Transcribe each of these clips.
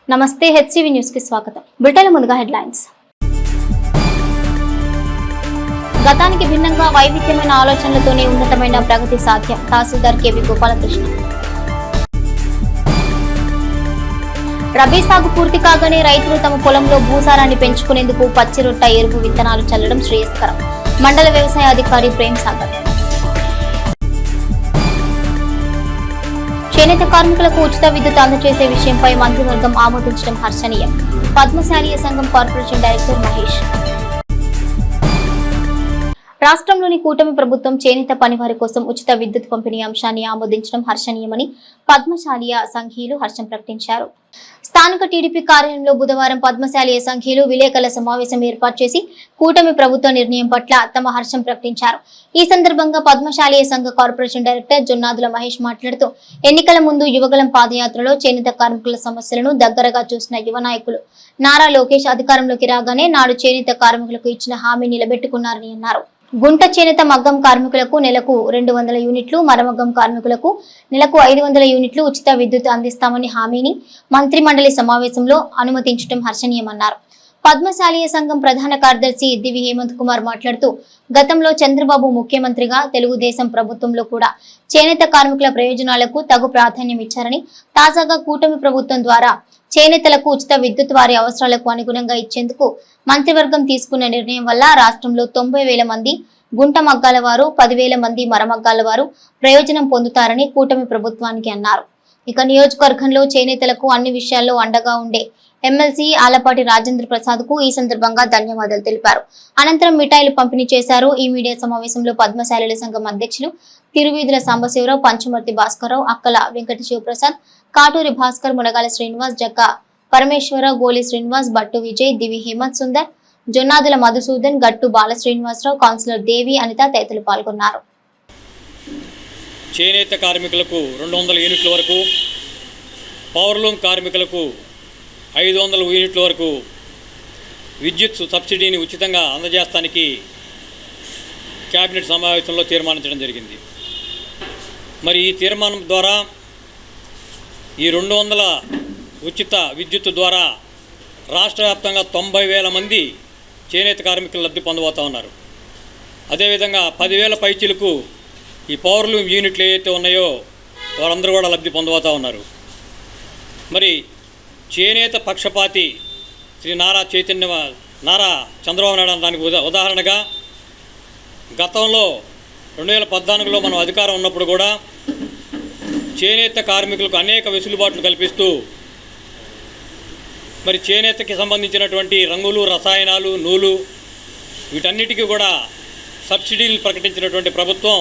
నమస్తే HCV news కి స్వాగతం. బులెటిన్ ముందుగా హెడ్లైన్స్. గతానికి భిన్నంగా వైవిధ్యమైన ఆలోచనలతోనే ఉన్నతమైన ప్రగతి సాధ్యం. తహసీల్దార్ కేవి గోపాలకృష్ణ. రబీ సాగు పూర్తి కాగానే రైతులు తమ పొలంలో భూసారాన్ని పెంచుకునేందుకు పచ్చిరొట్ట ఎరువు విత్తనాలు చల్లడం శ్రేయస్కరం. మండల వ్యవసాయ అధికారి ప్రేమ్ సాగర్. చేనేత కార్మికులకు ఉచిత విద్యుత్ అందజేసే విషయంపై మంత్రివర్గం ఆమోదించడం హర్షణీయం. పద్మశాలీయ సంఘం కార్పొరేషన్ డైరెక్టర్ మహేష్. రాష్ట్రంలోని కూటమి ప్రభుత్వం చేనేత పనివారి కోసం ఉచిత విద్యుత్ పంపిణీ అంశాన్ని ఆమోదించడం హర్షణీయమని పద్మశాలీయ సంఘీయులు హర్షం ప్రకటించారు. స్థానిక టీడీపీ కార్యాలయంలో బుధవారం పద్మశాలీయ సంఘీయులు విలేకరుల సమావేశం ఏర్పాటు చేసి కూటమి ప్రభుత్వ నిర్ణయం పట్ల తమ హర్షం ప్రకటించారు. ఈ సందర్భంగా పద్మశాలీయ సంఘ కార్పొరేషన్ డైరెక్టర్ జొన్నాదుల మహేష్ మాట్లాడుతూ ఎన్నికల ముందు యువగలం పాదయాత్రలో చేనేత కార్మికుల సమస్యలను దగ్గరగా చూసిన యువ నాయకులు నారా లోకేష్ అధికారంలోకి రాగానే నాడు చేనేత కార్మికులకు ఇచ్చిన హామీ నిలబెట్టుకున్నారని అన్నారు. గుంట చేనేత మగ్గం కార్మికులకు నెలకు 200 యూనిట్లు, మరమగ్గం కార్మికులకు నెలకు 500 యూనిట్లు ఉచిత విద్యుత్ అందిస్తామని హామీని మంత్రి మండలి సమావేశంలో అనుమతించడం హర్షణీయమన్నారు. పద్మశాలీయ సంఘం ప్రధాన కార్యదర్శి దివి హేమంత్ కుమార్ మాట్లాడుతూ గతంలో చంద్రబాబు ముఖ్యమంత్రిగా తెలుగుదేశం ప్రభుత్వంలో కూడా చేనేత కార్మికుల ప్రయోజనాలకు తగు ప్రాధాన్యం ఇచ్చారని, తాజాగా కూటమి ప్రభుత్వం ద్వారా చేనేతలకు ఉచిత విద్యుత్ వారి అవసరాలకు అనుగుణంగా ఇచ్చేందుకు మంత్రివర్గం తీసుకున్న నిర్ణయం వల్ల రాష్ట్రంలో 90,000 మంది గుంట మగ్గాల వారు, 10,000 మంది మరమగ్గాల వారు ప్రయోజనం పొందుతారని కూటమి ప్రభుత్వానికి అన్నారు. ఇక నియోజకవర్గంలో చేనేతలకు అన్ని విషయాల్లో అండగా ఉండే ఎమ్మెల్సీ ఆలపాటి రాజేంద్ర ప్రసాద్ కు ఈ సందర్భంగా ధన్యవాదాలు తెలిపారు. అనంతరం మిఠాయిలు పంపిణీ చేశారు. ఈ మీడియా సమావేశంలో పద్మశాలీల సంఘం అధ్యక్షులు తిరువీధుల సాంబశివరావు, పంచమర్తి భాస్కరరావు, అక్కల వెంకట శివప్రసాద్, కాటూరి భాస్కర్, మునగాల శ్రీనివాస్, జక్క పరమేశ్వరరావు, గోలి శ్రీనివాస్, బట్టు విజయ్, దివి హేమంత్ సుందర్, జొన్నాదుల మధుసూదన్, గట్టు బాల శ్రీనివాసరావు, కౌన్సిలర్ దేవి, అనిత తదితరులు పాల్గొన్నారు. చేనేత కార్మికులకు 200 యూనిట్ల వరకు, పవర్లూమ్ కార్మికులకు 500 యూనిట్ల వరకు విద్యుత్ సబ్సిడీని ఉచితంగా అందజేస్తానికి క్యాబినెట్ సమావేశంలో తీర్మానించడం జరిగింది. మరి ఈ తీర్మానం ద్వారా ఈ 200 ఉచిత విద్యుత్ ద్వారా రాష్ట్ర వ్యాప్తంగా 90,000 మంది చేనేత కార్మికులు లబ్ధి పొందబోతూ ఉన్నారు. అదేవిధంగా 10,000 పైచీలకు ఈ పవర్లూమ్ యూనిట్లు ఏవైతే ఉన్నాయో వారందరూ కూడా లబ్ధి పొందబోతూ ఉన్నారు. మరి చేనేత పక్షపాతి శ్రీ నారా చంద్రబాబు నాయుడు దానికి ఉదాహరణగా గతంలో 2014లో మనం అధికారం ఉన్నప్పుడు కూడా చేనేత కార్మికులకు అనేక వెసులుబాట్లు కల్పిస్తూ మరి చేనేతకి సంబంధించినటువంటి రంగులు, రసాయనాలు, నూలు వీటన్నిటికీ కూడా సబ్సిడీలు ప్రకటించినటువంటి ప్రభుత్వం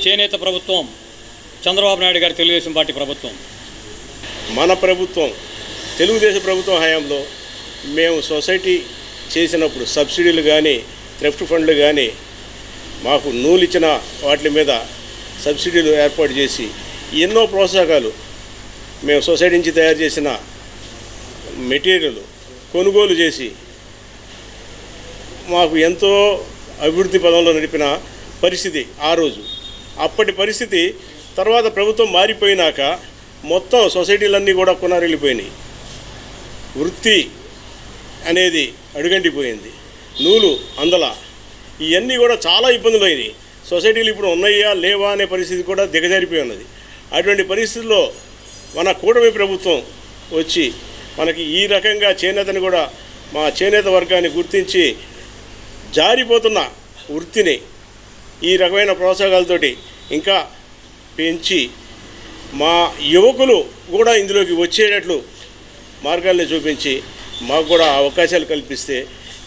చేనేత ప్రభుత్వం, చంద్రబాబు నాయుడు గారి తెలుగుదేశం పార్టీ ప్రభుత్వం. మన ప్రభుత్వం తెలుగుదేశం ప్రభుత్వం హయాంలో మేము సొసైటీ చేసినప్పుడు సబ్సిడీలు కానీ థ్రిఫ్ట్ ఫండ్లు కానీ మాకు నూలు ఇచ్చిన వాటి మీద సబ్సిడీలు ఏర్పాటు చేసి ఎన్నో ప్రోత్సాహకాలు మేము సొసైటీ నుంచి తయారు చేసిన మెటీరియల్ కొనుగోలు చేసి మాకు ఎంతో అభివృద్ధి పదంలో నడిపిన పరిస్థితి ఆ రోజు. అప్పటి పరిస్థితి తర్వాత ప్రభుత్వం మారిపోయినాక మొత్తం సొసైటీలన్నీ కూడా కొనారెళ్ళిపోయినాయి. వృత్తి అనేది అడుగంటిపోయింది. నూలు అందల ఇవన్నీ కూడా చాలా ఇబ్బందులు అయినాయి. సొసైటీలు ఇప్పుడు ఉన్నాయా లేవా అనే పరిస్థితి కూడా దిగజారిపోయి ఉన్నది. అటువంటి పరిస్థితుల్లో మన కూటమి ప్రభుత్వం వచ్చి మనకి ఈ రకంగా చేనేతని కూడా మా చేనేత వర్గాన్ని గుర్తించి జారిపోతున్న వృత్తిని ఈ రకమైన ప్రోత్సాహాలతోటి ఇంకా పెంచి మా యువకులు కూడా ఇందులోకి వచ్చేటట్లు మార్గాల్ని చూపించి మాకు కూడా అవకాశాలు కల్పిస్తే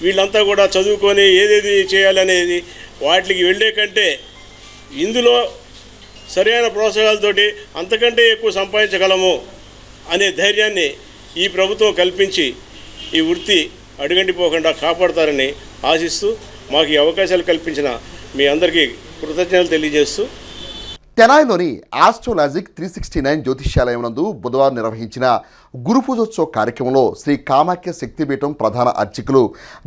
వీళ్ళంతా కూడా చదువుకొని ఏదేది చేయాలనేది వాటికి వెళ్ళే కంటే ఇందులో సరైన ప్రోత్సాహాలతోటి అంతకంటే ఎక్కువ సంపాదించగలము అనే ధైర్యాన్ని ఈ ప్రభుత్వం కల్పించి ఈ వృత్తి అడుగంటిపోకుండా కాపాడతారని ఆశిస్తూ మాకు ఈ అవకాశాలు కల్పించిన మీ అందరికీ కృతజ్ఞతలు తెలియజేస్తూ తెనాలిలోని ఆస్ట్రోలాజిక్ 369 జ్యోతిష్యాలయం నందు బుధవారం నిర్వహించిన గురు పూజోత్సవ కార్యక్రమంలో శ్రీ కామాఖ్య శక్తిపీఠం ప్రధాన అర్చకులు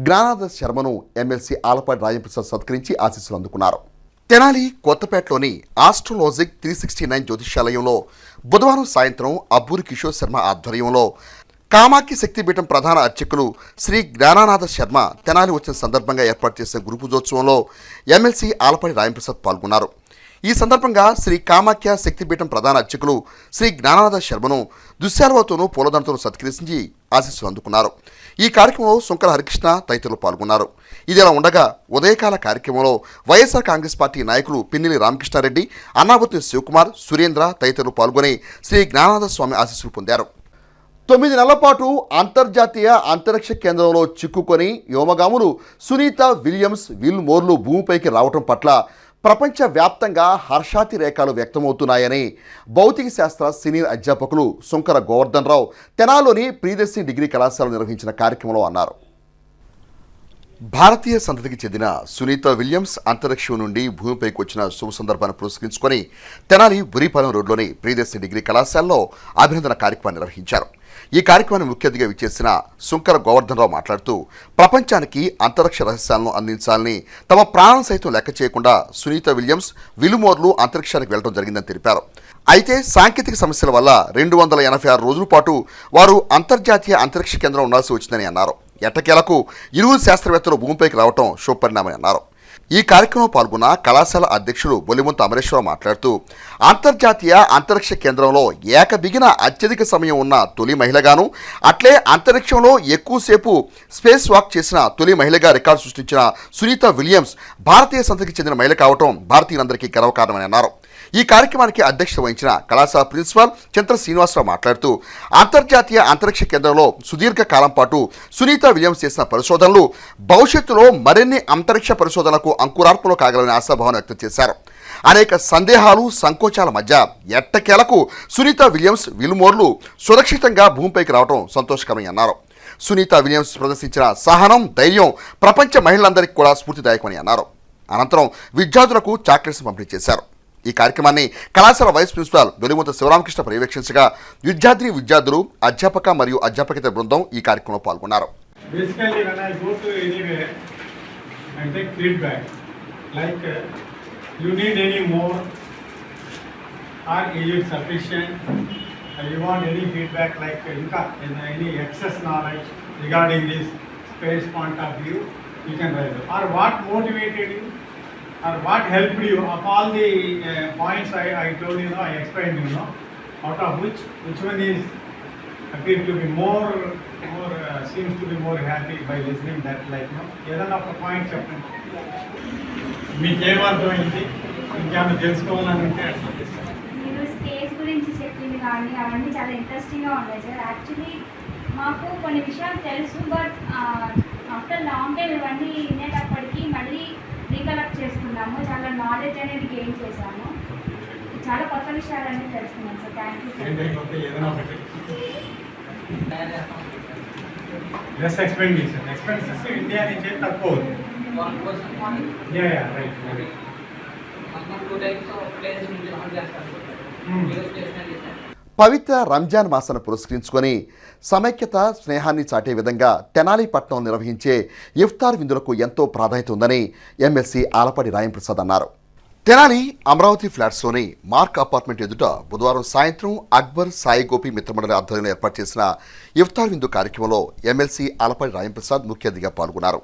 జ్ఞానానంద శర్మను ఎమ్మెల్సీ ఆలపాటి రాజప్రసాద్ సత్కరించి ఆశీస్సులు అందుకున్నారు. తెనాలి కొత్తపేటలోని ఆస్ట్రోలాజిక్ 369 జ్యోతిష్యాలయంలో బుధవారం సాయంత్రం అబ్బూరి కిషోర్ శర్మ ఆధ్వర్యంలో కామాఖ్య శక్తిపీఠం ప్రధాన అర్చకులు శ్రీ జ్ఞానానాథ శర్మ తెనాలి వచ్చిన సందర్భంగా ఏర్పాటు చేసిన గురు పూజోత్సవంలో ఎమ్మెల్సీ ఆలపాటి రాయంప్రసాద్ పాల్గొన్నారు. ఈ సందర్భంగా శ్రీ కామాఖ్య శక్తిపీఠం ప్రధాన అర్చకులు శ్రీ జ్ఞానానాథ శర్మను దుశ్శాలువతోనూ పూలదండతోనూ సత్కరించి ఆశీస్సులు అందుకున్నారు. ఈ కార్యక్రమంలో సుంకర హరికృష్ణ తదితరులు పాల్గొన్నారు. ఇదిలా ఉండగా ఉదయకాల కార్యక్రమంలో వైఎస్ఆర్ కాంగ్రెస్ పార్టీ నాయకులు పిన్నెల్లి రామకృష్ణారెడ్డి, అన్నాబత్తి శివకుమార్, సురేంద్ర తదితరులు పాల్గొని శ్రీ జ్ఞానానాథ స్వామి ఆశీస్సులు పొందారు. 9 నెలల పాటు అంతర్జాతీయ అంతరిక్ష కేంద్రంలో చిక్కుకొని వ్యోమగాములు సునీత విలియమ్స్, విల్ మోర్లు భూమిపైకి రావడం పట్ల ప్రపంచవ్యాప్తంగా హర్షాతిరేకాలు వ్యక్తమవుతున్నాయని భౌతిక శాస్త్ర సీనియర్ అధ్యాపకులు సుంకర గోవర్ధన్ రావు తెనాలిలోని ప్రియదర్శిని డిగ్రీ కళాశాలలో నిర్వహించిన కార్యక్రమంలో అన్నారు. భారతీయ సంతతికి చెందిన సునీత విలియమ్స్ అంతరిక్షం నుండి భూమిపైకి వచ్చిన శుభ సందర్భాన్ని పురస్కరించుకొని తెనాలి బురిపాలెం రోడ్లోని ప్రియదర్శిని డిగ్రీ కళాశాలలో అభినందన కార్యక్రమాన్ని నిర్వహించారు. ఈ కార్యక్రమాన్ని ముఖ్య అతిథిగా విచ్చేసిన సుంకర గోవర్ధన్ రావు మాట్లాడుతూ ప్రపంచానికి అంతరిక్ష రహస్యాలను అందించాలని తమ ప్రాణం సైతం లెక్క చేయకుండా సునీత విలియమ్స్, విలుమోర్లు అంతరిక్షానికి వెళ్లడం జరిగిందని తెలిపారు. అయితే సాంకేతిక సమస్యల వల్ల 286 రోజుల పాటు వారు అంతర్జాతీయ అంతరిక్ష కేంద్రం ఉండాల్సి వచ్చిందని అన్నారు. ఎట్టకేలకు ఇరువురు శాస్త్రవేత్తలు భూమిపైకి రావడం శుభపరిణామని అన్నారు. ఈ కార్యక్రమంలో పాల్గొన్న కళాశాల అధ్యక్షులు బొలిమంత అమరేశ్వరరావు మాట్లాడుతూ అంతర్జాతీయ అంతరిక్ష కేంద్రంలో ఏకబిగిన అత్యధిక సమయం ఉన్న తొలి మహిళగాను, అట్లే అంతరిక్షంలో ఎక్కువసేపు స్పేస్ వాక్ చేసిన తొలి మహిళగా రికార్డు సృష్టించిన సునీత విలియమ్స్ భారతీయ సంతతికి చెందిన మహిళ కావటం భారతీయులందరికీ గర్వకారణమని అన్నారు. ఈ కార్యక్రమానికి అధ్యక్షత వహించిన కళాశాల ప్రిన్సిపాల్ చింత్ర శ్రీనివాసరావు మాట్లాడుతూ అంతర్జాతీయ అంతరిక్ష కేంద్రంలో సుదీర్ఘ కాలం పాటు సునీత విలియమ్స్ చేసిన పరిశోధనలు భవిష్యత్తులో మరిన్ని అంతరిక్ష పరిశోధనలకు అంకురార్పణలు కాగలని ఆశాభావం వ్యక్తం చేశారు. అనేక సందేహాలు, సంకోచాల మధ్య ఎట్టకేలకు సునీత విలియమ్స్, విల్మోర్లు సురక్షితంగా భూమిపైకి రావడం సంతోషకరమని అన్నారు. సునీత విలియమ్స్ ప్రదర్శించిన సహనం, ధైర్యం ప్రపంచ మహిళలందరికీ కూడా స్ఫూర్తిదాయకమని అన్నారు. అనంతరం విద్యార్థులకు చాక్లెట్స్ పంపిణీ చేశారు. ఈ కార్యక్రమాన్ని కళాశాల వైస్ ప్రిన్సిపాల్ బొలిమంత శివరామకృష్ణ పర్యవేక్షించగా విద్యార్థులు, అధ్యాపక మరియు అధ్యాపకేతర బృందం ఈ కార్యక్రమంలో పాల్గొన్నారు. or what helped you of all the points I told you, I explained, out of which one is appear to be more seems to be more happy by listening that, like, ఏదైనా ఒక point చెప్పండి, మీకేమర్థమైంది, ఇంకేమైనా తెలుసుకోవాలంటే. మీరు space గురించి చెప్పింది కానీ అవన్నీ చాలా ఇంట్రెస్టింగ్గా ఉన్నాయి సార్. యాక్చువల్లీ మాకు కొన్ని విషయాలు తెలుసు, బట్ ఆఫ్టర్ లాంగ్ టైం ఇవన్నీ వినేటప్పటికీ మళ్ళీ రీకలెక్ట్ చేసుకున్నాము. చాలా నాలెడ్జ్ అనేది గెయిన్ చేశాము. చాలా కొత్త విషయాలన్నీ తెలుసుకున్నాం sir. Thank you less expenses India నుంచి తక్కువ. పవిత్ర రంజాన్ మాసాన్ని పురస్కరించుకొని సమైక్యత, స్నేహాన్ని చాటే విధంగా తెనాలి పట్టణంలో నిర్వహించే ఇఫ్తార్ విందులకు ఎంతో ప్రాధాన్యత ఉందని ఎమ్మెల్సీ ఆలపాటి రాయంప్రసాద్ అన్నారు. తెనాలి అమరావతి ఫ్లాట్స్లోని మార్క్ అపార్ట్మెంట్ ఎదుట బుధవారం సాయంత్రం అక్బర్, సాయి గోపి మిత్రమండలి ఆధ్వర్యంలో ఏర్పాటు చేసిన ఇఫ్తార్ విందు కార్యక్రమంలో ఎమ్మెల్సీ ఆలపాటి రాయంప్రసాద్ ముఖ్య అతిథిగా పాల్గొన్నారు.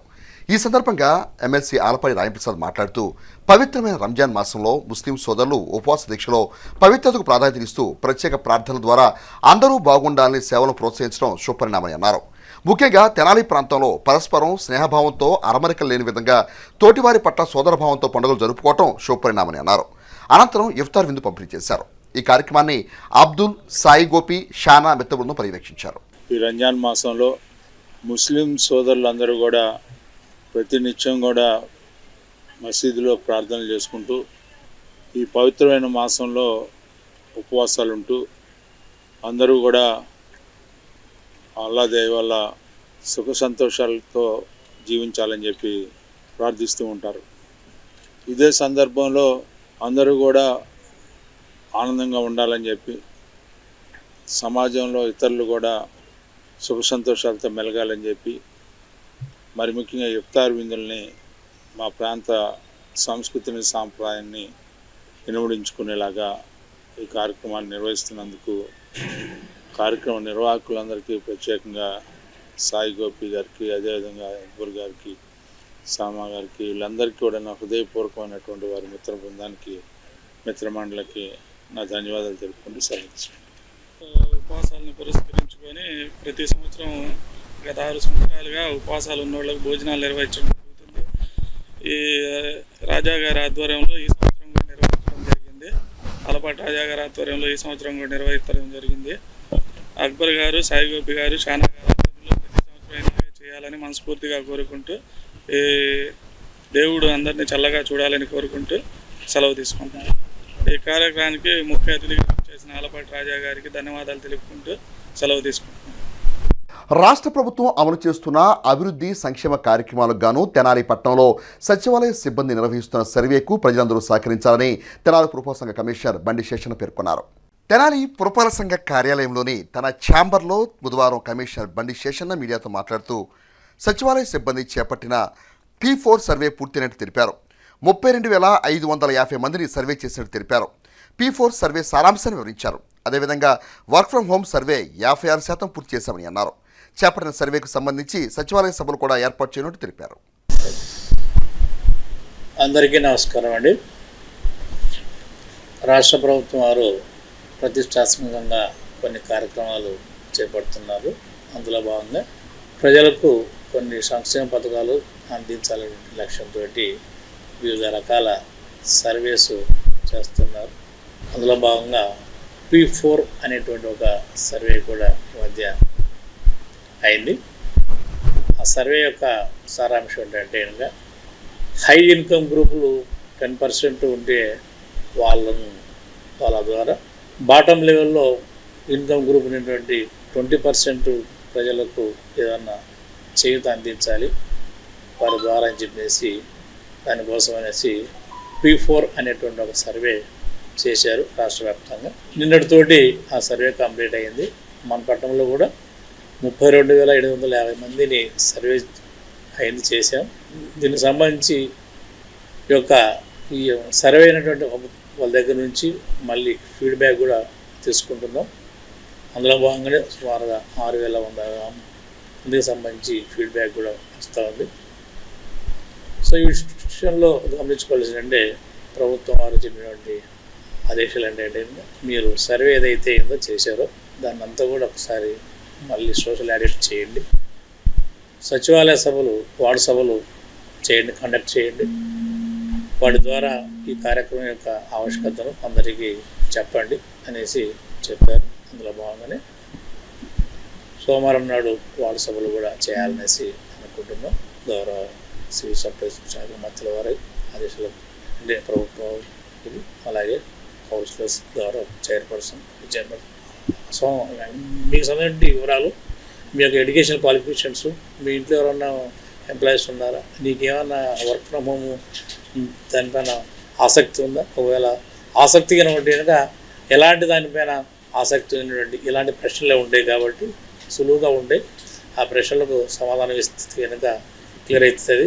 ఈ సందర్భంగా ఎమ్మెల్సీ ఆలపాటి రాయంప్రసాద్ మాట్లాడుతూ పవిత్రమైన రంజాన్ మాసంలో ముస్లిం సోదరులు ఉపవాస దీక్షలో పవిత్రతకు ప్రాధాన్యతనిస్తూ ప్రత్యేక ప్రార్థనల ద్వారా అందరూ బాగుండాలని సేవలను ప్రోత్సహించడం శుభపరిణామని అన్నారు. ముఖ్యంగా తెనాలి ప్రాంతంలో పరస్పరం స్నేహభావంతో అరమరికలు లేని విధంగా తోటివారి పట్ల సోదరభావంతో పండుగలు జరుపుకోవడం శుభపరిణామని అన్నారు. అనంతరం ఇఫ్తార్ విందు పంపిణీ చేశారు. ఈ కార్యక్రమాన్ని అబ్దుల్, సాయి గోపి, షానా మిత్ర బృందం పర్యవేక్షించారు. ఈ రంజాన్ మాసంలో ముస్లిం సోదరులందరూ కూడా ప్రతినిత్యం కూడా మసీదులో ప్రార్థనలు చేసుకుంటూ ఈ పవిత్రమైన మాసంలో ఉపవాసాలు ఉంటూ అందరూ కూడా అల్లా దయ వల్ల సుఖ సంతోషాలతో జీవించాలని చెప్పి ప్రార్థిస్తూ ఉంటారు. ఇదే సందర్భంలో అందరూ కూడా ఆనందంగా ఉండాలని చెప్పి సమాజంలో ఇతరులు కూడా సుఖ సంతోషాలతో మెలగాలని చెప్పి మరి ముఖ్యంగా ఇఫ్తార్ విందుల్ని మా ప్రాంత సంస్కృతిని, సాంప్రదాయాన్ని ఇనుమడించుకునేలాగా ఈ కార్యక్రమాన్ని నిర్వహిస్తున్నందుకు కార్యక్రమ నిర్వాహకులందరికీ ప్రత్యేకంగా సాయి గోపి గారికి, అదేవిధంగా అక్బర్ గారికి, సామా గారికి, వీళ్ళందరికీ కూడా నా హృదయపూర్వకమైనటువంటి వారి మిత్ర బృందానికి, మిత్రమండలికి నా ధన్యవాదాలు తెలుపుకుంటూ సెలవు. ఉపవాసాలను పురస్కరించుకొని ప్రతి సంవత్సరం గత 6 సంవత్సరాలుగా ఉపవాసాలు ఉన్న వాళ్ళకి భోజనాలు నిర్వహించడం జరుగుతుంది. ఈ రాజా గారి ఆధ్వర్యంలో ఈ సంవత్సరం కూడా నిర్వహించడం జరిగింది. అలపాటి రాజా గారి ఆధ్వర్యంలో ఈ సంవత్సరం కూడా నిర్వహించడం జరిగింది. అక్బర్ గారు, సాయి గోపి గారు, షానా గారు ఆధ్వర్యంలో ప్రతి సంవత్సరం ఇలాగే చేయాలని మనస్ఫూర్తిగా కోరుకుంటూ ఈ దేవుడు అందరినీ చల్లగా చూడాలని కోరుకుంటూ సెలవు తీసుకుంటున్నాను. ఈ కార్యక్రమానికి ముఖ్య అతిథిగా చేసిన ఆలపాటి రాజా గారికి ధన్యవాదాలు తెలుపుకుంటూ సెలవు తీసుకుంటున్నాను. రాష్ట్ర ప్రభుత్వం అమలు చేస్తున్న అభివృద్ధి సంక్షేమ కార్యక్రమాలకు గాను తెనాలి పట్టణంలో సచివాలయ సిబ్బంది నిర్వహిస్తున్న సర్వేకు ప్రజలందరూ సహకరించాలని తెనాలి పురపాలక సంఘ కమిషనర్ బండి శేషన్న పేర్కొన్నారు. తెనాలి పురపాలక సంఘ కార్యాలయంలోని తన ఛాంబర్లో బుధవారం కమిషనర్ బండి శేషన్న మీడియాతో మాట్లాడుతూ సచివాలయ సిబ్బంది చేపట్టిన P4 సర్వే పూర్తయినట్టు తెలిపారు. 32,550 మందిని సర్వే చేసినట్టు తెలిపారు. P4 సర్వే సారాంశాన్ని వివరించారు. అదేవిధంగా వర్క్ ఫ్రం హోమ్ సర్వే 56% పూర్తి చేశామని అన్నారు. చేపట్టిన సర్వేకు సంబంధించి సచివాలయ సభలు కూడా ఏర్పాటు చేయనున్నట్టు తెలిపారు. అందరికీ నమస్కారం అండి. రాష్ట్ర ప్రభుత్వం వారు ప్రతిష్టాత్మకంగా కొన్ని కార్యక్రమాలు చేపడుతున్నారు. అందులో భాగంగా ప్రజలకు కొన్ని సంక్షేమ పథకాలు అందించాలనే లక్ష్యంతో వివిధ రకాల సర్వేస్ చేస్తున్నారు. అందులో భాగంగా P4 అనేటువంటి ఒక సర్వే కూడా ఈ మధ్య అయింది. ఆ సర్వే యొక్క సారాంశం ఏంటంటే కనుక హై ఇన్కమ్ గ్రూపులు 10% ఉంటే వాళ్ళ ద్వారా బాటమ్ లెవెల్లో ఇన్కమ్ గ్రూప్ ఉన్నటువంటి 20% ప్రజలకు ఏదన్నా చేయూత అందించాలి వారి ద్వారా అని చెప్పేసి దానికోసం అనేసి P4 అనేటువంటి ఒక సర్వే చేశారు రాష్ట్ర వ్యాప్తంగా. నిన్నటితోటి ఆ సర్వే కంప్లీట్ అయింది. మన పట్టణంలో కూడా 32,750 మందిని సర్వే అయింది చేశాం. దీనికి సంబంధించి ఈ సర్వే అయినటువంటి వాళ్ళ దగ్గర నుంచి మళ్ళీ ఫీడ్బ్యాక్ కూడా తీసుకుంటున్నాం. అందులో భాగంగానే సుమారుగా 6,100 మందికి సంబంధించి ఫీడ్బ్యాక్ కూడా వస్తూ ఉంది. సో ఈ విషయంలో గమనించుకోవాల్సిందంటే ప్రభుత్వం వారు చెప్పినటువంటి ఆదేశాలు ఏంటంటే మీరు సర్వే ఏదైతే ఏందో చేశారో దాన్ని అంతా కూడా ఒకసారి మళ్ళీ సోషల్ ఆడిట్ చేయండి. సచివాలయ సభలు, వార్డు సభలు చేయండి, కండక్ట్ చేయండి. వాటి ద్వారా ఈ కార్యక్రమం యొక్క ఆవశ్యకతను అందరికీ చెప్పండి అనేసి చెప్పారు. అందులో భాగంగానే సోమవారం నాడు వార్డు సభలు కూడా చేయాలనేసి అనుకుంటున్నాం. గౌరవ సివిల్ సప్లైస్ శాఖ మంత్రుల వారి ఆదేశాలు అంటే ప్రభుత్వం ఇది, అలాగే కౌన్సిలర్స్ గౌరవ చైర్పర్సన్ సో మీకు సంబంధించిన వివరాలు, మీ యొక్క ఎడ్యుకేషన్ క్వాలిఫికేషన్స్, మీ ఇంట్లో ఎవరన్నా ఎంప్లాయీస్ ఉన్నారా, నీకేమన్నా వర్క్ ఫ్రమ్ హోమ్ దానిపైన ఆసక్తి ఉందా, ఒకవేళ ఆసక్తి కనుక కనుక ఎలాంటి దానిపైన ఆసక్తి ఉన్నటువంటి ఇలాంటి ప్రశ్నలే ఉంటాయి కాబట్టి సులువుగా ఉంటాయి. ఆ ప్రశ్నలకు సమాధానం ఇస్తే కనుక క్లియర్ అవుతుంది.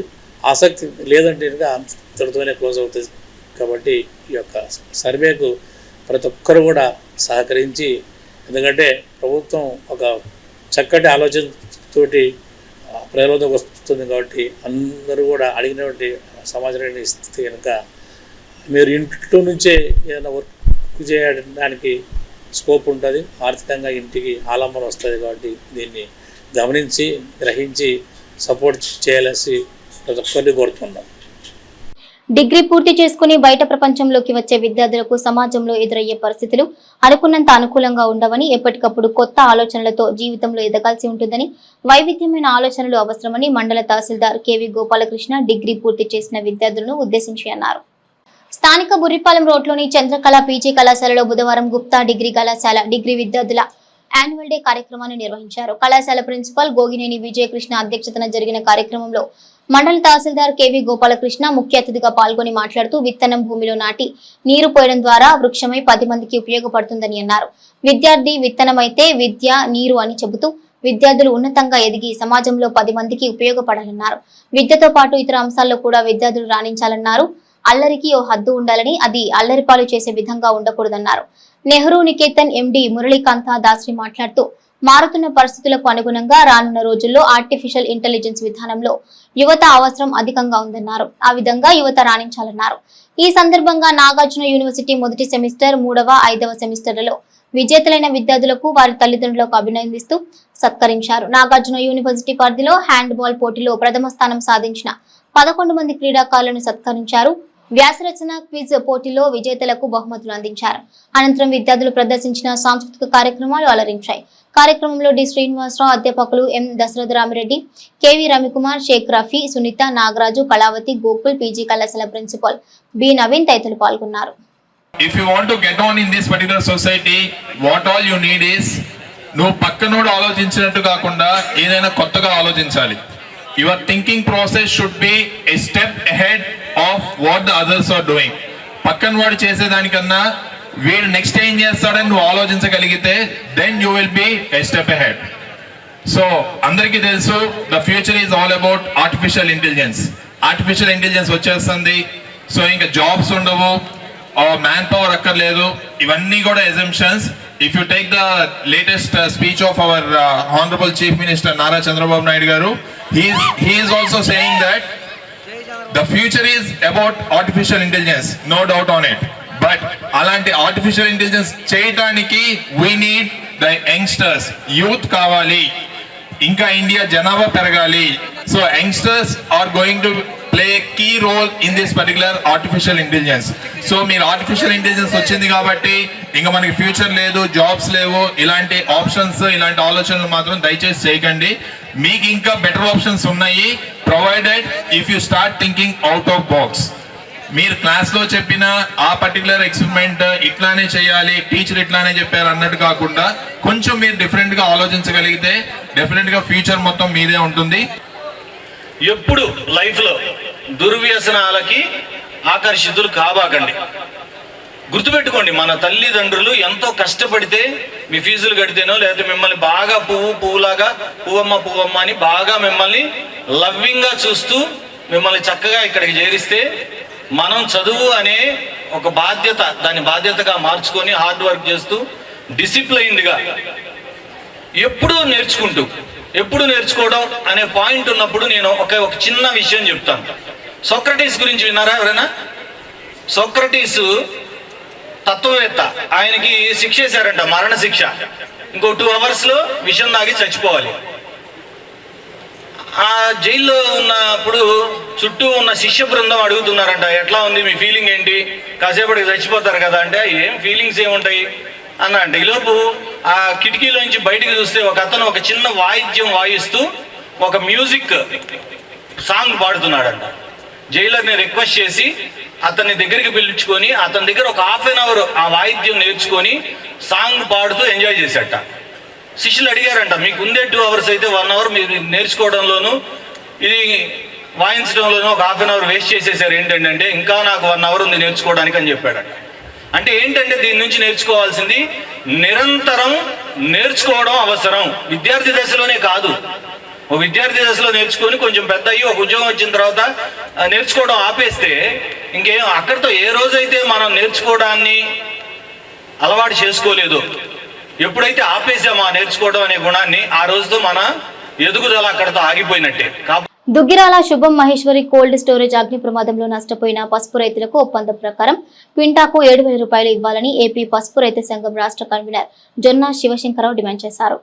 ఆసక్తి లేదంటే కనుక అంతటితోనే క్లోజ్ అవుతుంది. కాబట్టి ఈ యొక్క సర్వేకు ప్రతి ఒక్కరు కూడా సహకరించి, ఎందుకంటే ప్రభుత్వం ఒక చక్కటి ఆలోచనతోటి ప్రజలతో వస్తుంది కాబట్టి అందరూ కూడా అడిగినటువంటి సమాచారాన్ని ఇస్తే కనుక మీరు ఇంట్లో నుంచే ఏదైనా వర్క్ చేయడానికి స్కోప్ ఉంటుంది. ఆర్థికంగా ఇంటికి ఆలంబన వస్తుంది. కాబట్టి దీన్ని గమనించి గ్రహించి సపోర్ట్ చేయాల్సి ప్రతి ఒక్కరిని కోరుతున్నాం. డిగ్రీ పూర్తి చేసుకుని బయట ప్రపంచంలోకి వచ్చే విద్యార్థులకు సమాజంలో ఎదురయ్యే పరిస్థితులు అనుకున్నంత అనుకూలంగా ఉండవని, ఎప్పటికప్పుడు కొత్త ఆలోచనలతో జీవితంలో ఎదగాల్సి ఉంటుందని, వైవిధ్యమైన ఆలోచనలు అవసరమని మండల తహసీల్దార్ కేవి గోపాలకృష్ణ డిగ్రీ పూర్తి చేసిన విద్యార్థులను ఉద్దేశించి అన్నారు. స్థానిక బుర్రిపాలెం రోడ్లోని చంద్రకళ పీజీ కళాశాలలో బుధవారం గుప్తా డిగ్రీ కళాశాల డిగ్రీ విద్యార్థుల యాన్యువల్ డే కార్యక్రమాన్ని నిర్వహించారు. కళాశాల ప్రిన్సిపాల్ గోగినేని విజయకృష్ణ అధ్యక్షతన జరిగిన కార్యక్రమంలో మండల తహసీల్దార్ కేవి గోపాలకృష్ణ ముఖ్య అతిథిగా పాల్గొని మాట్లాడుతూ విత్తనం భూమిలో నాటి నీరు పోయడం ద్వారా వృక్షమై 10 మందికి ఉపయోగపడుతుందని అన్నారు. విద్యార్థి విత్తనమైతే విద్య నీరు అని చెబుతూ విద్యార్థులు ఉన్నతంగా ఎదిగి సమాజంలో 10 మందికి ఉపయోగపడాలన్నారు. విద్యతో పాటు ఇతర అంశాల్లో కూడా విద్యార్థులు రాణించాలన్నారు. అల్లరికి ఓ హద్దు ఉండాలని, అది అల్లరిపాలు చేసే విధంగా ఉండకూడదన్నారు. నెహ్రూ నికేతన్ ఎండి మురళీకాంత దాస్రి మాట్లాడుతూ మారుతున్న పరిస్థితులకు అనుగుణంగా రానున్న రోజుల్లో ఆర్టిఫిషియల్ ఇంటెలిజెన్స్ విధానంలో యువత అవసరం అధికంగా ఉందన్నారు. ఆ విధంగా యువత రాణించాలన్నారు. ఈ సందర్భంగా నాగార్జున యూనివర్సిటీ మొదటి సెమిస్టర్ 3వ, 5వ సెమిస్టర్లలో విజేతలైన విద్యార్థులకు వారి తల్లిదండ్రులకు అభినందిస్తూ సత్కరించారు. నాగార్జున యూనివర్సిటీ పరిధిలో హ్యాండ్బాల్ పోటీలో ప్రథమ స్థానం సాధించిన 11 మంది క్రీడాకారులను సత్కరించారు. వ్యాసరచన క్విజ్ పోటీలో విజేతలకు బహుమతులు అందించారు. అనంతరం విద్యార్థులు ప్రదర్శించిన సాంస్కృతిక కార్యక్రమాలు అలరించాయి. కార్యక్రమంలో డి శ్రీనివాసరావు, అధ్యాపకులు ఎం దశరథరామిరెడ్డి, కెవి రవికుమార్, షేక్ రఫీ, సునీత, నాగరాజు, కళావతి, గోకుల్, పీజీ కళాశాల ప్రిన్సిపల్ బి నవీన్ తదితరులు పాల్గొన్నారు. If you want to get on in this particular society, what all you need is నువ్వు పక్కనోడు ఆలోచించినట్టు కాకుండా ఏదైనా కొత్తగా ఆలోచించాలి. Your thinking process should be a step ahead of what the others are doing. పక్కన వాడు చేసేదానికన్నా వీడు నెక్స్ట్ ఏం చేస్తాడని నువ్వు ఆలోచించగలిగితే then you will be a step ahead. So అందరికీ తెలుసు the future is all about artificial intelligence. Artificial intelligence వచ్చేస్తుంది. సో ఇంకా జాబ్స్ ఉండవు, మ్యాన్ పవర్ అక్కర్లేదు. ఇవన్నీ కూడా assumptions. If you take the latest speech of our Honorable Chief Minister Nara Chandrababu Naidu garu, he is also saying that the future is about artificial intelligence, no doubt on it. But alanti artificial intelligence cheyadaniki we need the youngsters, youth kavali, inka India janava peragali. So youngsters are going to play a key role in this particular artificial intelligence. So meer artificial intelligence వచ్చింది కాబట్టి ఇంకా మనకి future లేదు, jobs లేవు, ఇలాంటి options ఇలాంటి ఆలోచనలు మాత్రం దయచేసి చేయకండి. మీకు ఇంకా బెటర్ ఆప్షన్స్ ఉన్నాయి, provided if you start thinking out of box. మీరు క్లాస్లో చెప్పిన ఆ పర్టికులర్ ఎక్స్పెరిమెంట్ ఇట్లానే చేయాలి, టీచర్ ఇట్లానే చెప్పారు అన్నట్టు కాకుండా కొంచెం మీరు డిఫరెంట్గా ఆలోచించగలిగితే డెఫినెట్గా ఫ్యూచర్ మొత్తం మీదే ఉంటుంది. ఎప్పుడు లైఫ్లో దుర్వ్యసనాలకి ఆకర్షితులు కాబాకండి. గుర్తుపెట్టుకోండి, మన తల్లిదండ్రులు ఎంతో కష్టపడితే మీ ఫీజులు కడితేనో లేకపోతే మిమ్మల్ని బాగా పువ్వులాగా పువ్వమ్మ అని బాగా మిమ్మల్ని లవ్వింగ్గా చూస్తూ మిమ్మల్ని చక్కగా ఇక్కడికి చేరిస్తే మనం చదువు అనే ఒక బాధ్యత, దాన్ని బాధ్యతగా మార్చుకొని హార్డ్ వర్క్ చేస్తూ డిసిప్లైన్డ్గా ఎప్పుడూ నేర్చుకోవడం అనే పాయింట్ ఉన్నప్పుడు నేను ఒక చిన్న విషయం చెప్తాను. సోక్రటీస్ గురించి విన్నారా ఎవరైనా? సోక్రటీస్ తత్వవేత్త, ఆయనకి శిక్ష వేశారంట, మరణ శిక్ష. ఇంకో 2 అవర్స్లో విషం తాగి చచ్చిపోవాలి. ఆ జైల్లో ఉన్నప్పుడు చుట్టూ ఉన్న శిష్య బృందం అడుగుతున్నారంట, ఎట్లా ఉంది మీ ఫీలింగ్ ఏంటి, కాసేపటికి చచ్చిపోతారు కదా అంటే ఏం ఫీలింగ్స్ ఏముంటాయి అన్న అంటే ఈలోపు ఆ కిటికీలోంచి బయటికి చూస్తే ఒక అతను ఒక చిన్న వాయిద్యం వాయిస్తూ ఒక మ్యూజిక్ సాంగ్ పాడుతున్నాడంట. జైలర్ని రిక్వెస్ట్ చేసి అతన్ని దగ్గరికి పిలుచుకొని అతని దగ్గర ఒక 1/2 అవర్ ఆ వాయిద్యం నేర్చుకొని సాంగ్ పాడుతూ ఎంజాయ్ చేశాట. శిష్యులు అడిగారంట, మీకు ఉందే 2 అవర్స్ అయితే 1 అవర్ మీరు నేర్చుకోవడంలోనూ ఇది వాయించడంలోనూ ఒక 1/2 అవర్ వేస్ట్ చేసేసారు ఏంటంటే ఇంకా నాకు 1 అవర్ ఉంది నేర్చుకోవడానికి అని చెప్పాడట. అంటే ఏంటంటే దీని నుంచి నేర్చుకోవాల్సింది నిరంతరం నేర్చుకోవడం అవసరం. విద్యార్థి దశలోనే కాదు, ఒక విద్యార్థి దశలో నేర్చుకొని కొంచెం పెద్ద అయ్యి ఒక ఉద్యోగం వచ్చిన తర్వాత నేర్చుకోవడం ఆపేస్తే ఇంకేం అక్కడితో ఏ రోజైతే మనం నేర్చుకోవడాన్ని అలవాటు చేసుకోలేదు, ఎప్పుడైతే ఆపేసామో ఆ నేర్చుకోవడం అనే గుణాన్ని ఆ రోజుతో మన ఎదుగుదల అక్కడితో ఆగిపోయినట్టే. దుగ్గిరాల శుభం మహేశ్వరి కోల్డ్ స్టోరేజ్ అగ్ని ప్రమాదంలో నష్టపోయిన పసుపు రైతులకు ఒప్పందం ప్రకారం క్వింటాకు 7,000 రూపాయలు ఇవ్వాలని ఏపీ పసుపు రైతు సంఘం రాష్ట్ర కన్వీనర్ జొన్నా శివశంకరరావు డిమాండ్ చేశారు.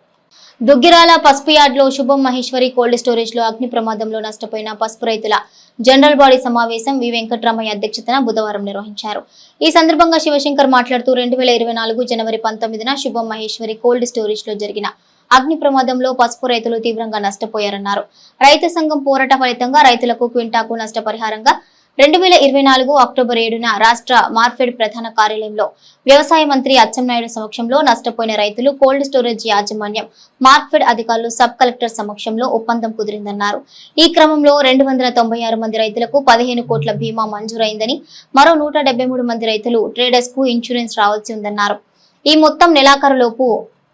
దుగ్గిరాల పసుపు యార్డ్లో శుభం మహేశ్వరి కోల్డ్ స్టోరేజ్ లో అగ్ని ప్రమాదంలో నష్టపోయిన పసుపు రైతుల జనరల్ బాడీ సమావేశం వి వెంకటరామయ్య అధ్యక్షతన బుధవారం నిర్వహించారు. ఈ సందర్భంగా శివశంకర్ మాట్లాడుతూ 2024 జనవరి 19న శుభం మహేశ్వరి కోల్డ్ స్టోరేజ్ లో జరిగిన అగ్ని ప్రమాదంలో పసుపు రైతులు తీవ్రంగా నష్టపోయారన్నారు. రైతు సంఘం పోరాట ఫలితంగా రైతులకు క్వింటాకు నష్టపరిహారంగా 2024 అక్టోబర్ 7న రాష్ట్ర మార్ఫెడ్ ప్రధాన కార్యాలయంలో వ్యవసాయ మంత్రి అచ్చెన్నాయుడు సమక్షంలో నష్టపోయిన రైతులు కోల్డ్ స్టోరేజ్ యాజమాన్యం మార్ఫెడ్ అధికారులు సబ్ కలెక్టర్ సమక్షంలో ఒప్పందం కుదిరిందన్నారు. ఈ క్రమంలో 296 మంది రైతులకు 15 కోట్ల బీమా మంజూరైందని, మరో 173 మంది రైతులు ట్రేడర్స్ కు ఇన్సూరెన్స్ రావాల్సి ఉందన్నారు. ఈ మొత్తం నెలాఖరులోపు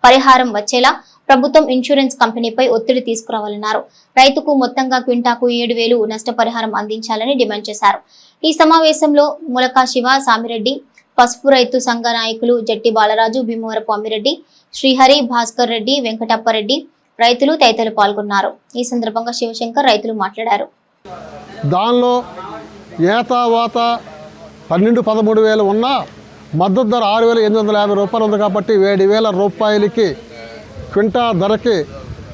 పరిహారం వచ్చేలా ప్రభుత్వం ఇన్సూరెన్స్ కంపెనీపై ఒత్తిడి తీసుకురావాలన్నారు. రైతుకు మొత్తంగా క్వింటాకు 7,000 నష్టపరిహారం అందించాలని డిమాండ్ చేశారు. ఈ సమావేశంలో ములకా శివ, సామిరెడ్డి, పసుపు రైతు సంఘ నాయకులు జట్టి బాలరాజు, భీమవరపు అమ్మిరెడ్డి, శ్రీహరి, భాస్కర్ రెడ్డి, వెంకటప్పరెడ్డి రైతులు తదితరులు పాల్గొన్నారు. ఈ సందర్భంగా శివశంకర్ రైతులు మాట్లాడారు. దానిలో ఏతావాత 12-13 వేలు ఉన్నా మద్దతు ధర 6,850 రూపాయలు ఉంది కాబట్టి 7,000 రూపాయలకి క్వింటా ధరకి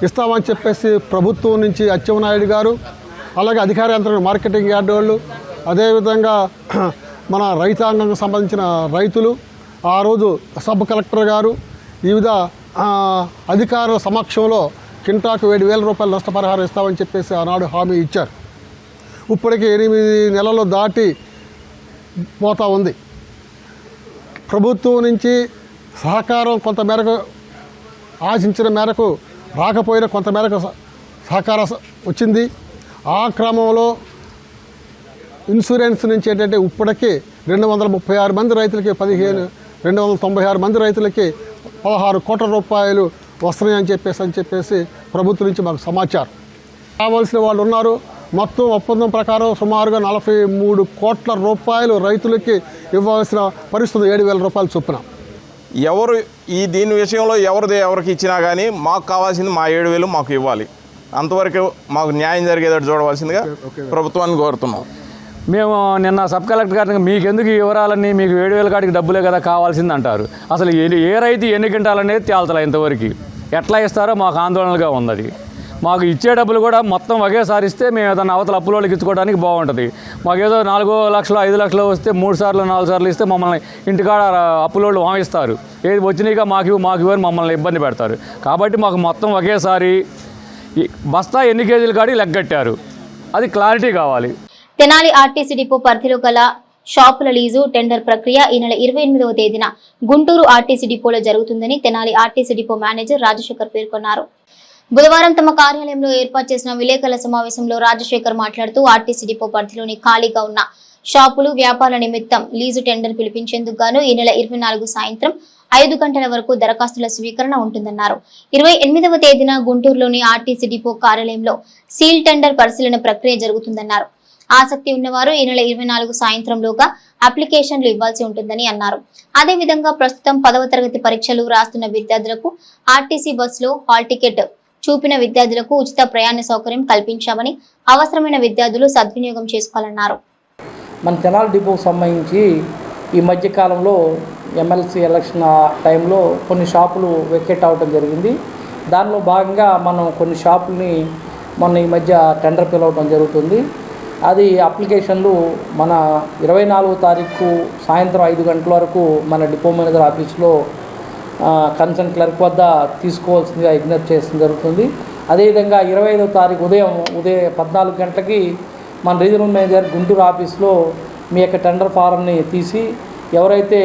ఇస్తామని చెప్పేసి ప్రభుత్వం నుంచి అచ్చెన్నాయుడు గారు, అలాగే అధికార యంత్రాంగం, మార్కెటింగ్ యార్డ్ వాళ్ళు, అదేవిధంగా మన రైతాంగానికి సంబంధించిన రైతులు ఆ రోజు సబ్ కలెక్టర్ గారు వివిధ అధికారుల సమక్షంలో క్వింటాకు 7,000 రూపాయలు నష్టపరిహారం ఇస్తామని చెప్పేసి ఆనాడు హామీ ఇచ్చారు. ఇప్పటికి 8 నెలలు దాటి పోతా ఉంది. ప్రభుత్వం నుంచి సహకారం కొంతమేరకు ఆశించిన మేరకు రాకపోయినా కొంతమేరకు సహకారం వచ్చింది. ఆ క్రమంలో ఇన్సూరెన్స్ నుంచి ఏంటంటే ఇప్పటికీ 236 మంది రైతులకి 296 మంది రైతులకి 16 కోట్ల రూపాయలు వస్తున్నాయని చెప్పేసి ప్రభుత్వం నుంచి మాకు సమాచారం. కావాల్సిన వాళ్ళు ఉన్నారు. మొత్తం ఒప్పందం ప్రకారం సుమారుగా 43 కోట్ల రూపాయలు రైతులకి ఇవ్వాల్సిన పరిస్థితి 7,000 రూపాయలు చొప్పున. ఎవరు దీని విషయంలో ఎవరికి ఇచ్చినా కానీ మాకు కావాల్సింది మా 7,000 మాకు ఇవ్వాలి. అంతవరకు మాకు న్యాయం జరిగేటట్టు చూడవలసిందిగా ప్రభుత్వాన్ని కోరుతున్నాం. మేము నిన్న సబ్ కలెక్టర్ గారికి మీకు ఎందుకు వివరాలన్నీ మీకు 7,000 కాడికి డబ్బులే కదా కావాల్సింది అంటారు. అసలు ఏ రైతు ఎన్ని క్వింటాలనేది తేల్తలే ఇంతవరకు. ఎట్లా ఇస్తారో మాకు ఆందోళనగా ఉంది. మాకు ఇచ్చే డబ్బులు కూడా మొత్తం ఒకేసారి ఇస్తే మేము ఏదైనా అవతల అప్పులోళ్ళకి ఇచ్చుకోవడానికి బాగుంటుంది. మాకు ఏదో 4 లక్షలు 5 లక్షలు వస్తే 3 సార్లు 4 సార్లు ఇస్తే మమ్మల్ని ఇంటికాడ అప్పులోళ్ళు వాయిస్తారు. ఏది వచ్చినాయిగా మాకు ఇవ్వని మమ్మల్ని ఇబ్బంది పెడతారు. కాబట్టి మాకు మొత్తం ఒకేసారి బస్తా ఎన్ని కేజీలు కాడి లెగ్గట్టారు, అది క్లారిటీ కావాలి. తెనాలి ఆర్టీసీ డిపో పరిధిలో గల షాపుల లీజు టెండర్ ప్రక్రియ ఈ నెల 28వ తేదీన గుంటూరు ఆర్టీసీ డిపోలో జరుగుతుందని Tenali RTC depot manager Rajasekhar పేర్కొన్నారు. బుధవారం తమ కార్యాలయంలో ఏర్పాటు చేసిన విలేకరుల సమావేశంలో రాజశేఖర్ మాట్లాడుతూ ఆర్టీసీ డిపో పరిధిలోని ఖాళీగా ఉన్న షాపులు వ్యాపార నిమిత్తం లీజు టెండర్ పిలిపించేందుకు గాను ఈ నెల 24 సాయంత్రం 5 గంటల వరకు దరఖాస్తుల స్వీకరణ ఉంటుందన్నారు. 28వ తేదీన గుంటూరులోని ఆర్టీసీ డిపో కార్యాలయంలో సీల్ టెండర్ పరిశీలన ప్రక్రియ జరుగుతుందన్నారు. ఆసక్తి ఉన్నవారు ఈ నెల 24 సాయంత్రంలోగా అప్లికేషన్లు ఇవ్వాల్సి ఉంటుందని అన్నారు. అదేవిధంగా ప్రస్తుతం 10వ తరగతి పరీక్షలు రాస్తున్న విద్యార్థులకు ఆర్టీసీ బస్సులో హాల్ టికెట్ చూపిన విద్యార్థులకు ఉచిత ప్రయాణ సౌకర్యం కల్పించామని అవసరమైన విద్యార్థులు సద్వినియోగం చేసుకోవాలన్నారు. మన తెనాలి డిపోకు సంబంధించి ఈ మధ్య కాలంలో ఎమ్మెల్సీ ఎలక్షన్ టైంలో కొన్ని షాపులు వెకేట్ అవడం జరిగింది. దానిలో భాగంగా మనం కొన్ని షాపుల్ని మొన్న ఈ మధ్య టెండర్ పిలవడం జరుగుతుంది. అది అప్లికేషన్లు మన 24వ తారీఖు సాయంత్రం 5 గంటల వరకు మన డిపో మేనేజర్ ఆఫీస్లో కన్సర్న్ క్లర్క్ వద్ద తీసుకోవాల్సిందిగా విజ్ఞప్తి చేయడం జరుగుతుంది. అదేవిధంగా 25వ తారీఖు ఉదయం 14 గంటలకి మన రీజనల్ మేనేజర్ గుంటూరు ఆఫీస్లో మీ యొక్క టెండర్ ఫారంని తీసి ఎవరైతే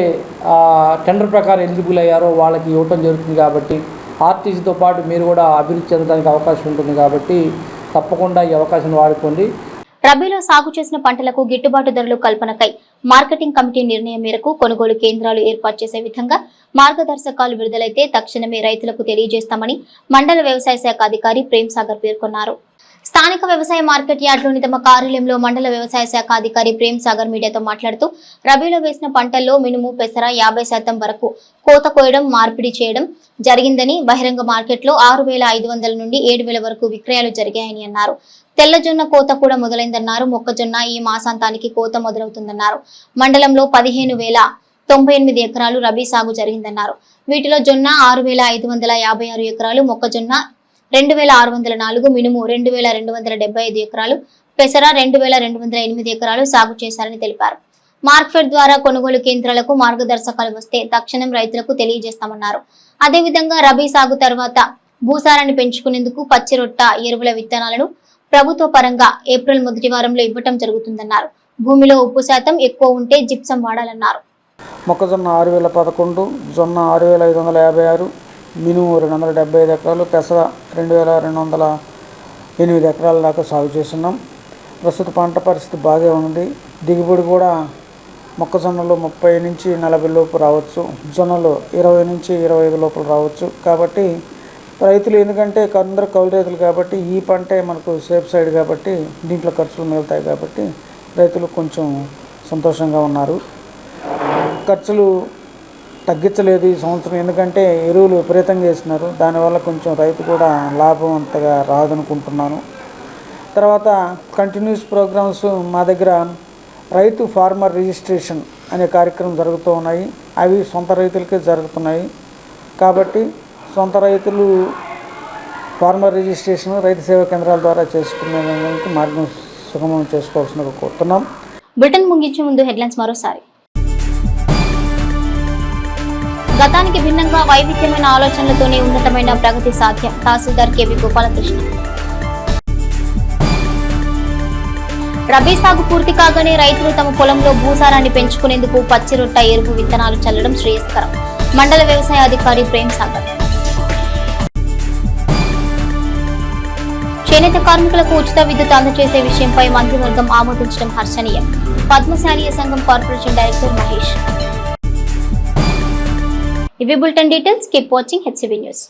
టెండర్ ప్రకారం ఎలిజిబుల్ అయ్యారో వాళ్ళకి ఇవ్వటం జరుగుతుంది. కాబట్టి ఆర్టీసీతో పాటు మీరు కూడా అభివృద్ధి చెందడానికి అవకాశం ఉంటుంది. కాబట్టి తప్పకుండా ఈ అవకాశం వాడుకోండి. రబీలో సాగు చేసిన పంటలకు గిట్టుబాటు ధరలు కల్పనకై మార్కెటింగ్ కమిటీ నిర్ణయం మేరకు కొనుగోలు కేంద్రాలు ఏర్పాటు చేసే విధంగా మార్గదర్శకాలు విడుదలైతే తక్షణమే రైతులకు తెలియజేస్తామని మండల వ్యవసాయ శాఖ అధికారి ప్రేమ్ సాగర్ పేర్కొన్నారు. స్థానిక వ్యవసాయ మార్కెట్ యార్డ్లోని తమ కార్యాలయంలో మండల వ్యవసాయ శాఖ అధికారి ప్రేమ్ సాగర్ మీడియాతో మాట్లాడుతూ రబీలో వేసిన పంటల్లో మినుము, పెసర 50% వరకు కోత కోయడం, మార్పిడి చేయడం జరిగిందని, బహిరంగ మార్కెట్లో 6,500 నుండి 7,000 వరకు విక్రయాలు జరిగాయని అన్నారు. తెల్లజొన్న కోత కూడా మొదలైందన్నారు. మొక్కజొన్న ఈ మాసాంతానికి కోత మొదలవుతుందన్నారు. మండలంలో 15,098 ఎకరాలు రబీ సాగు జరిగిందన్నారు. వీటిలో జొన్న 6,556 ఎకరాలు, మొక్కజొన్న 2,604, మినుము 2,275 ఎకరాలు, పెసర 2,208 ఎకరాలు సాగు చేశారని తెలిపారు. మార్కెట్ ద్వారా కొనుగోలు కేంద్రాలకు మార్గదర్శకాలు వస్తే తక్షణం రైతులకు తెలియజేస్తామన్నారు. అదేవిధంగా రబీ సాగు తర్వాత భూసారాన్ని పెంచుకునేందుకు పచ్చి రొట్ట ఎరువుల విత్తనాలను ప్రభుత్వ పరంగా ఏప్రిల్ మొదటి వారంలో ఇవ్వటం జరుగుతుందన్నారు. భూమిలో ఉప్పు శాతం ఎక్కువ ఉంటే జిప్సం వాడాలన్నారు. మొక్కజొన్న 6,011, జొన్న 6,556, మినుము 275 ఎకరాలు, పెసర 2,208 ఎకరాల దాకా సాగు చేస్తున్నాం. ప్రస్తుత పంట పరిస్థితి బాగా ఉంది. దిగుబడి కూడా మొక్కజొన్నలో 30 నుంచి 40 లోపు రావచ్చు, జొన్నలో 20 నుంచి 25 లోపల రావచ్చు. కాబట్టి రైతులు ఎందుకంటే అందరూ కౌలు రైతులు కాబట్టి ఈ పంటే మనకు సేఫ్ సైడ్ కాబట్టి దీంట్లో ఖర్చులు మిగులుతాయి కాబట్టి రైతులు కొంచెం సంతోషంగా ఉన్నారు. ఖర్చులు తగ్గించలేదు ఈ సంవత్సరం, ఎందుకంటే ఎరువులు విపరీతంగా వేసినారు. దానివల్ల కొంచెం రైతు కూడా లాభం అంతగా రాదనుకుంటున్నాను. తర్వాత కంటిన్యూస్ ప్రోగ్రామ్స్ మా దగ్గర రైతు ఫార్మర్ రిజిస్ట్రేషన్ అనే కార్యక్రమం జరుగుతూ ఉన్నాయి. అవి సొంత రైతులకే జరుగుతున్నాయి. కాబట్టి సొంత రైతులు ఫార్మర్ రిజిస్ట్రేషన్ రైతు సేవా కేంద్రాల ద్వారా చేసుకునేందుకు మార్గం సుగమం చేసుకోవాల్సిందిగా కోరుతున్నాం. బ్రిటన్ ముగించే ముందు హెడ్లైన్స్ మరోసారి. గతానికి భిన్నంగా వైవిధ్యమైన ఆలోచనలతోనే ఉన్నతమైన ప్రగతి సాధ్యం. తహసీల్దార్ కేవి గోపాలకృష్ణ. రబీ సాగు పూర్తి కాగానే రైతులు తమ పొలంలో భూసారాన్ని పెంచుకునేందుకు పచ్చిరొట్ట ఎరువు విత్తనాలు చల్లడం శ్రేయస్కరం. మండల వ్యవసాయ అధికారి ప్రేమ్ సాగర్. చేనేత కార్మికులకు ఉచిత విద్యుత్ అందజేసే విషయంపై మంత్రివర్గం ఆమోదించడం హర్షణీయం. పద్మశాలీయ సంఘం కార్పొరేషన్ డైరెక్టర్ మహేష్. ఇవి bulletin details. Keep watching HCB news.